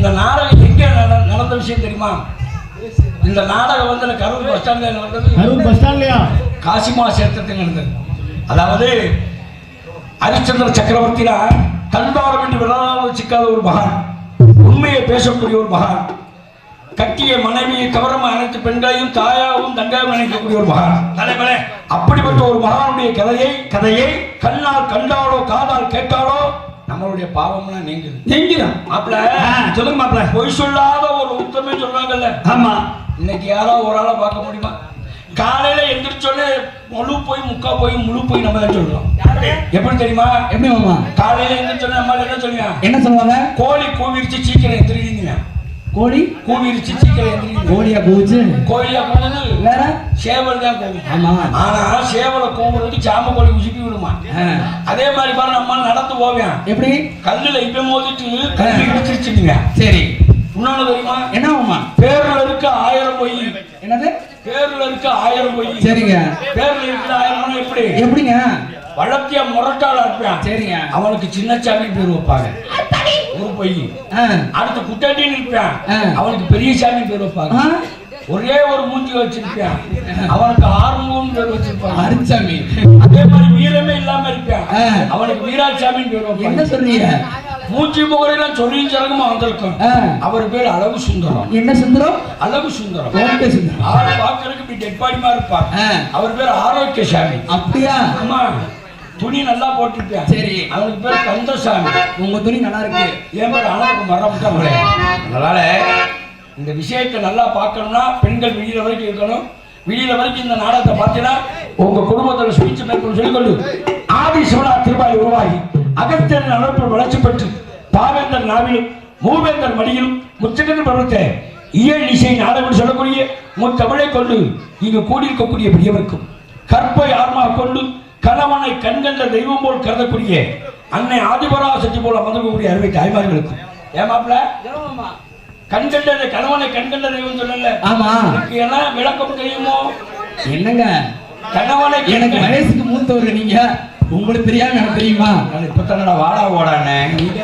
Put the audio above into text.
இந்த நாடகம் எங்க நடந்த விஷயம் தெரியுமா? இந்த நாடகம் வந்து கரூர் பஸ் ஸ்டாண்ட்ல நடந்தது. கரூர் பஸ் ஸ்டாண்ட்லயா? காசிமா சேத்திரத்தில் நடந்தது. அதாவது ஹரிச்சந்திர சக்கரவர்த்தினா தன்பாரம் என்று விழாவில் சிக்காத ஒரு மகான், உண்மையை பேசக்கூடிய ஒரு மகான், கட்டிய மனைவியை கவரமா அனைத்து பெண்களையும் தாயாவும் தங்காவும் நினைக்கக்கூடிய ஒரு மகான் தலைவரே. அப்படிப்பட்ட ஒரு மகானுடைய கதையை கண்ணால் கண்டாலோ காதால் கேட்டாலோ நம்மளுடைய பாவம்னா நீங்கிடும். மாப்பிள்ள சொல்லுங்க மாப்பிள்ள. பொய் சொல்லாத ஒரு உத்தமே சொல்றாங்கல்ல. ஆமா. இன்னைக்கு யாரோ ஒரு ஆளை பார்க்க முடியுமா? காலையில எந்திரிச்சோன்னே முழு போய் முக்கா போய் முழு போய் நம்ம தான் சொல்றோம். எப்படி தெரியுமா? எப்படி மாமா? காலையில எந்திரிச்சோன்னே அம்மா என்ன சொல்லுவாங்க? என்ன சொல்லுவாங்க? கோழி கூவிருச்சு சீக்கிரம் எந்திரிங்க. கோழி கூவிருச்சு சீக்கிரம் எந்திரிங்க. கோழியா கூவுச்சு? கோழியா கூவுது வேற, சேவல் தான் கூவும். ஆமா. ஆனா சேவலை கூவுறதுக்கு சாம கோழி உசுப்பி விடுமா. அதே மாதிரி பாரு நம்ம நடந்து போவேன். எப்படி? கல்லுல இப்ப மோதிட்டு கல்லு இடிச்சிருச்சுங்க. சரி. இன்னொன்னு தெரியுமா? என்னமா? பேர்ல இருக்க 1000 பொய். என்னது? பேர்ல இருக்க 1000 பொய். சரிங்க. பேர்ல இருக்க 1000 எப்படி? எப்படிங்க? வளர்த்திய முரட்டாளா இருப்பான். சரிங்க. அவனுக்கு சின்னச்சாமி பேர் வைப்பாங்க, ஒரு பொய். அடுத்து குட்டாட்டின்னு இருப்பான், அவனுக்கு பெரிய சாமி பேர் வைப்பாங்க. ஒரே ஒரு மூஞ்சி வச்சிருப்பான், அவனுக்கு ஆறுமுகம் பேர் வச்சிருப்பான், அரிசாமி. அதே மாதிரி வீரமே இல்லாம இருப்பான், அவனுக்கு வீராசாமி பேர் வைப்பாங்க. என்ன சொல்றீங்க? மூச்சு முகரெல்லாம் சொல்லியும் சிறகமா வந்திருக்கும். அவர் பேர் அழகு சுந்தரம். என்ன சுந்தரம்? அழகு சுந்தரம். ஆள் பார்க்கறதுக்கு இப்படி டெட்பாடிமா இருப்பார். அவர் பேர் ஆரோக்கியசாமி. அப்படியா? ஆமா. துணி நல்லா போட்டுருப்பேன். சரி. அவனுக்கு பேர் கந்தசாமி. உங்க துணி நல்லா இருக்கு. என் பேர் அழகு மறந்துட்டாங்களே. அதனால இந்த விஷயத்தை நல்லா பார்க்கணும்னா பெண்கள் வெளியில வரைக்கும் இருக்கணும். வெளியில வரைக்கும் இந்த நாடகத்தை பார்த்தீங்கன்னா உங்க குடும்பத்தில் ஸ்பீச் மேற்கொண்டு சொல்லிக்கொண்டு ஆதி சிவனா திருவாய் உருவாகி அகத்தியரின் அமைப்பில் வளர்ச்சி பெற்று பாவேந்தர் நாவிலும் மூவேந்தர் மடியிலும் முத்திரன் பிரபலத்த இயல் இசை நாடகம் சொல்லக்கூடிய முத்தமிழை கொண்டு இங்கு கூடியிருக்கக்கூடிய பெரியவருக்கும் கற்பை ஆர்மாக கொண்டு கணவனை கண்கண்ட தெய்வம் போல் கருதக்கூடிய அன்னை ஆதிபராசக்தி போல அமர்ந்தக்கூடிய அருமை தாய்மார்களுக்கும் ஏமாப்ல கண்கண்ட கணவனை கண்கண்ட தெய்வம் சொல்லல. ஆமா. என்ன விளக்கம் தெரியுமோ? என்னங்க கணவனை? எனக்கு வயசுக்கு மூத்தவர்கள் நீங்க, உங்களுக்கு தெரியாம எனக்கு தெரியுமா? நான் இப்ப தானடா வாடா ஓடானே, நீங்க